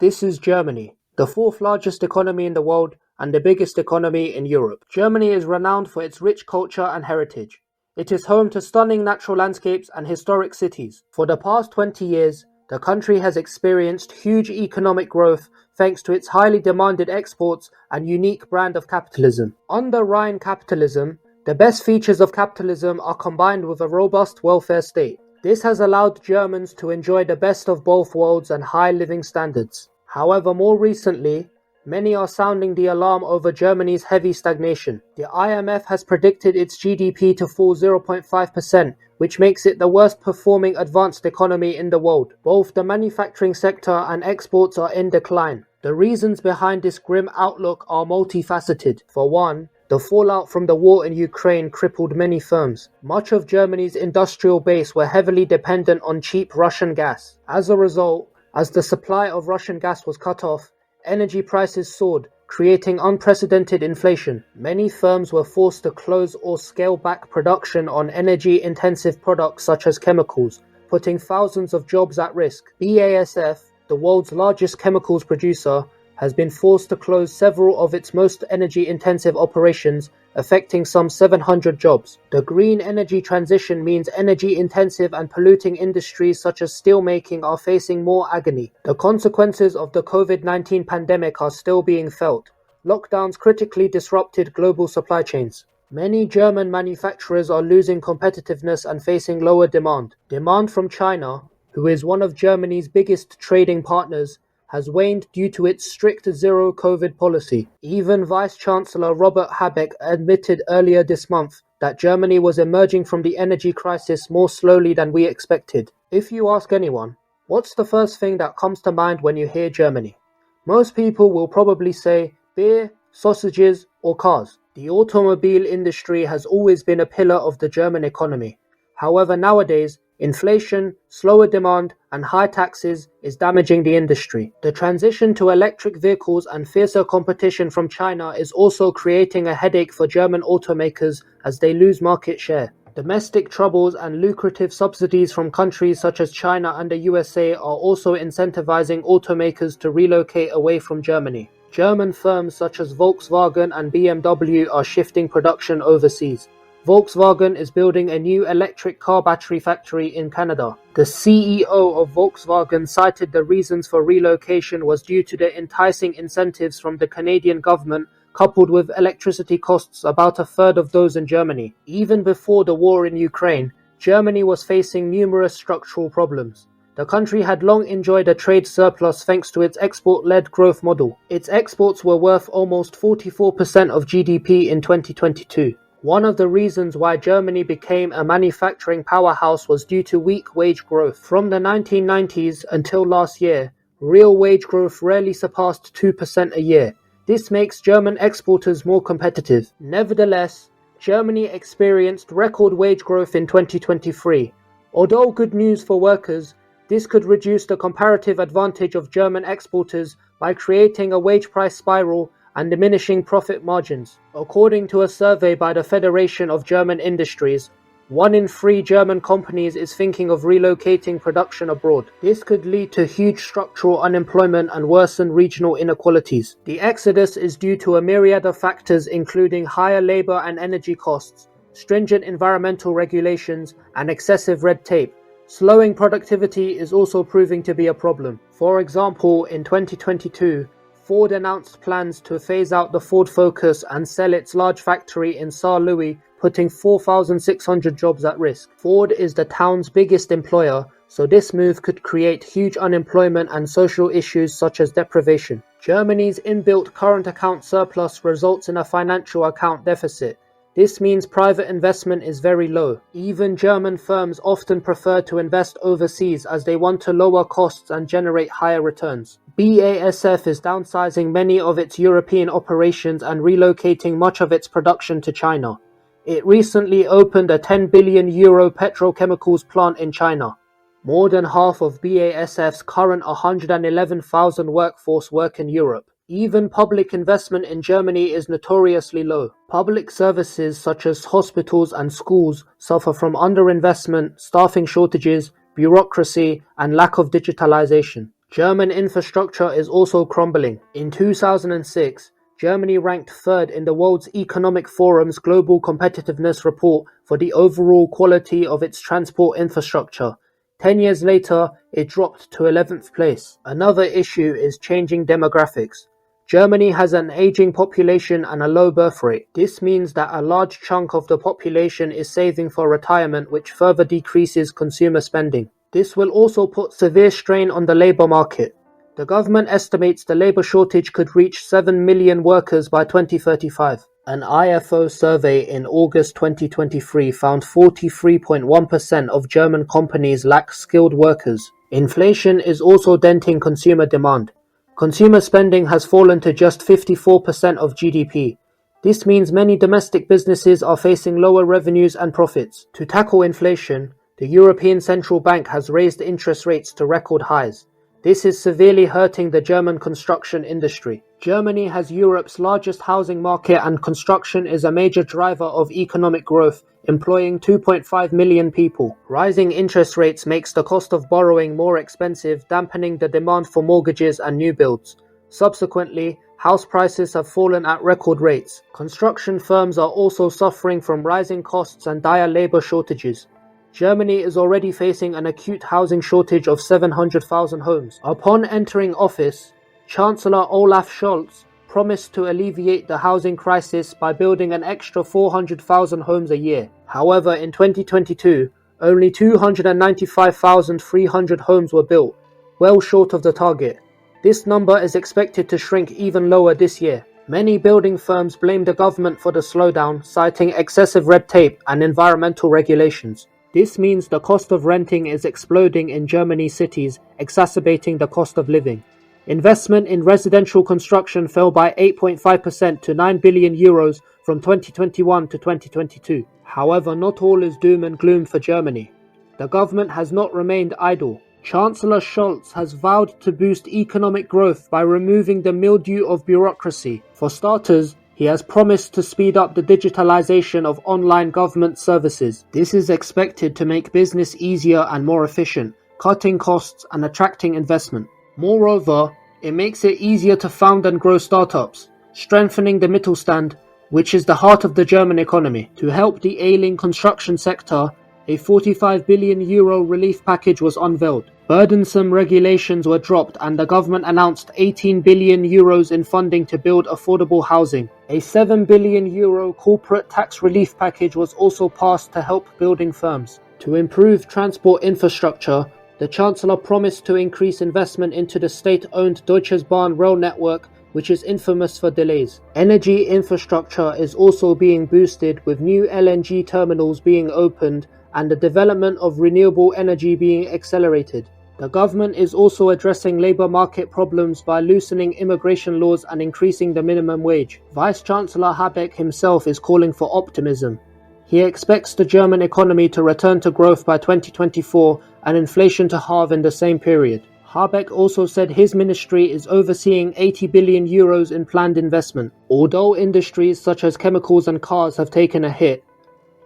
This is Germany, the fourth largest economy in the world and the biggest economy in Europe. Germany is renowned for its rich culture and heritage. It is home to stunning natural landscapes and historic cities. For the past 20 years, the country has experienced huge economic growth thanks to its highly demanded exports and unique brand of capitalism. Under Rhine capitalism, the best features of capitalism are combined with a robust welfare state. This has allowed Germans to enjoy the best of both worlds and high living standards. However, more recently, many are sounding the alarm over Germany's heavy stagnation. The IMF has predicted its GDP to fall 0.5%, which makes it the worst performing advanced economy in the world. Both the manufacturing sector and exports are in decline. The reasons behind this grim outlook are multifaceted. For one, the fallout from the war in Ukraine crippled many firms. Much of Germany's industrial base were heavily dependent on cheap Russian gas. As a result, as the supply of Russian gas was cut off, energy prices soared, creating unprecedented inflation. Many firms were forced to close or scale back production on energy-intensive products such as chemicals, putting thousands of jobs at risk. BASF, the world's largest chemicals producer, has been forced to close several of its most energy-intensive operations, affecting some 700 jobs. The green energy transition means energy-intensive and polluting industries such as steelmaking are facing more agony. The consequences of the COVID-19 pandemic are still being felt. Lockdowns critically disrupted global supply chains. Many German manufacturers are losing competitiveness and facing lower demand. Demand from China, who is one of Germany's biggest trading partners, has waned due to its strict zero-COVID policy. Even Vice-Chancellor Robert Habeck admitted earlier this month that Germany was emerging from the energy crisis more slowly than we expected. If you ask anyone, what's the first thing that comes to mind when you hear Germany? Most people will probably say beer, sausages, or cars. The automobile industry has always been a pillar of the German economy. However, nowadays, inflation, slower demand, and high taxes is damaging the industry. The transition to electric vehicles and fiercer competition from China is also creating a headache for German automakers as they lose market share. Domestic troubles and lucrative subsidies from countries such as China and the USA are also incentivizing automakers to relocate away from Germany. German firms such as Volkswagen and BMW are shifting production overseas. Volkswagen is building a new electric car battery factory in Canada. The CEO of Volkswagen cited the reasons for relocation was due to the enticing incentives from the Canadian government, coupled with electricity costs about a third of those in Germany. Even before the war in Ukraine, Germany was facing numerous structural problems. The country had long enjoyed a trade surplus thanks to its export-led growth model. Its exports were worth almost 44% of GDP in 2022. One of the reasons why Germany became a manufacturing powerhouse was due to weak wage growth. From the 1990s until last year, real wage growth rarely surpassed 2% a year. This makes German exporters more competitive. Nevertheless, Germany experienced record wage growth in 2023. Although good news for workers, this could reduce the comparative advantage of German exporters by creating a wage price spiral and diminishing profit margins. According to a survey by the Federation of German Industries, 1 in 3 German companies is thinking of relocating production abroad. This could lead to huge structural unemployment and worsen regional inequalities. The exodus is due to a myriad of factors including higher labor and energy costs, stringent environmental regulations, and excessive red tape. Slowing productivity is also proving to be a problem. For example, in 2022, Ford announced plans to phase out the Ford Focus and sell its large factory in Saarlouis, putting 4,600 jobs at risk. Ford is the town's biggest employer, so this move could create huge unemployment and social issues such as deprivation. Germany's inbuilt current account surplus results in a financial account deficit. This means private investment is very low. Even German firms often prefer to invest overseas as they want to lower costs and generate higher returns. BASF is downsizing many of its European operations and relocating much of its production to China. It recently opened a €10 billion petrochemicals plant in China. More than half of BASF's current 111,000 workforce work in Europe. Even public investment in Germany is notoriously low. Public services such as hospitals and schools suffer from underinvestment, staffing shortages, bureaucracy, and lack of digitalization. German infrastructure is also crumbling. In 2006, Germany ranked third in the World Economic Forum's Global Competitiveness Report for the overall quality of its transport infrastructure. 10 years later, it dropped to 11th place. Another issue is changing demographics. Germany has an aging population and a low birth rate. This means that a large chunk of the population is saving for retirement, which further decreases consumer spending. This will also put severe strain on the labour market. The government estimates the labour shortage could reach 7 million workers by 2035. An IFO survey in August 2023 found 43.1% of German companies lack skilled workers. Inflation is also denting consumer demand. Consumer spending has fallen to just 54% of GDP. This means many domestic businesses are facing lower revenues and profits. To tackle inflation, the European Central Bank has raised interest rates to record highs. This is severely hurting the German construction industry. Germany has Europe's largest housing market, and construction is a major driver of economic growth, employing 2.5 million people. Rising interest rates makes the cost of borrowing more expensive, dampening the demand for mortgages and new builds. Subsequently, house prices have fallen at record rates. Construction firms are also suffering from rising costs and dire labor shortages. Germany is already facing an acute housing shortage of 700,000 homes. Upon entering office, Chancellor Olaf Scholz promised to alleviate the housing crisis by building an extra 400,000 homes a year. However, in 2022, only 295,300 homes were built, well short of the target. This number is expected to shrink even lower this year. Many building firms blame the government for the slowdown, citing excessive red tape and environmental regulations. This means the cost of renting is exploding in Germany's cities, exacerbating the cost of living. Investment in residential construction fell by 8.5% to 9 billion euros from 2021 to 2022. However, not all is doom and gloom for Germany. The government has not remained idle. Chancellor Scholz has vowed to boost economic growth by removing the mildew of bureaucracy. For starters, he has promised to speed up the digitalization of online government services. This is expected to make business easier and more efficient, cutting costs and attracting investment. Moreover, it makes it easier to found and grow startups, strengthening the Mittelstand, which is the heart of the German economy. To help the ailing construction sector, a 45 billion euro relief package was unveiled. Burdensome regulations were dropped and the government announced 18 billion euros in funding to build affordable housing. A 7 billion euro corporate tax relief package was also passed to help building firms. To improve transport infrastructure, the Chancellor promised to increase investment into the state-owned Deutsche Bahn rail network, which is infamous for delays. Energy infrastructure is also being boosted, with new LNG terminals being opened and the development of renewable energy being accelerated. The government is also addressing labour market problems by loosening immigration laws and increasing the minimum wage. Vice-Chancellor Habeck himself is calling for optimism. He expects the German economy to return to growth by 2024 and inflation to halve in the same period. Habeck also said his ministry is overseeing 80 billion euros in planned investment. Although industries such as chemicals and cars have taken a hit,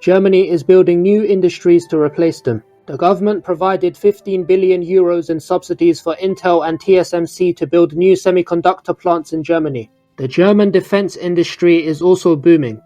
Germany is building new industries to replace them. The government provided 15 billion euros in subsidies for Intel and TSMC to build new semiconductor plants in Germany. The German defense industry is also booming.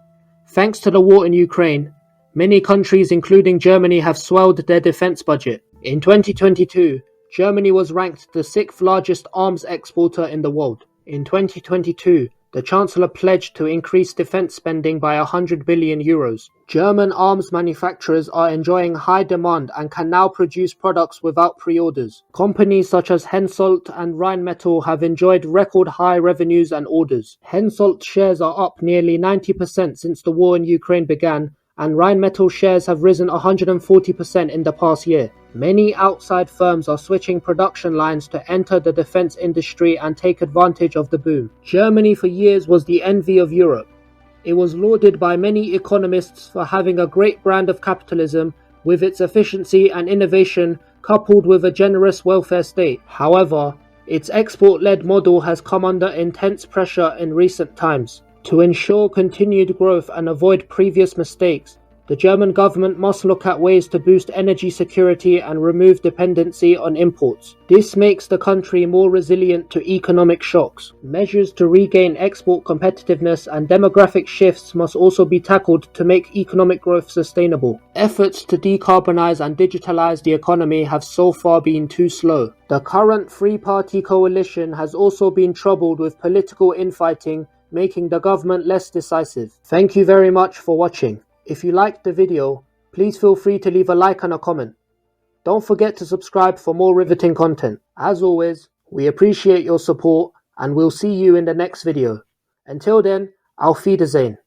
Thanks to the war in Ukraine, many countries including Germany have swelled their defense budget. In 2022, Germany was ranked the 6th largest arms exporter in the world. In 2022, the Chancellor pledged to increase defense spending by 100 billion euros. German arms manufacturers are enjoying high demand and can now produce products without pre-orders. Companies such as Hensoldt and Rheinmetall have enjoyed record high revenues and orders. Hensoldt shares are up nearly 90% since the war in Ukraine began, and Rheinmetall shares have risen 140% in the past year. Many outside firms are switching production lines to enter the defense industry and take advantage of the boom. Germany for years was the envy of Europe. It was lauded by many economists for having a great brand of capitalism, with its efficiency and innovation coupled with a generous welfare state. However, its export-led model has come under intense pressure in recent times. To ensure continued growth and avoid previous mistakes, The German government must look at ways to boost energy security and remove dependency on imports. This makes the country more resilient to economic shocks. Measures to regain export competitiveness and demographic shifts must also be tackled to make economic growth sustainable. Efforts to decarbonize and digitalize the economy have so far been too slow. The current three-party coalition has also been troubled with political infighting, making the government less decisive. Thank you very much for watching. If you liked the video, please feel free to leave a like and a comment. Don't forget to subscribe for more riveting content. As always, we appreciate your support and we'll see you in the next video. Until then, auf Wiedersehen.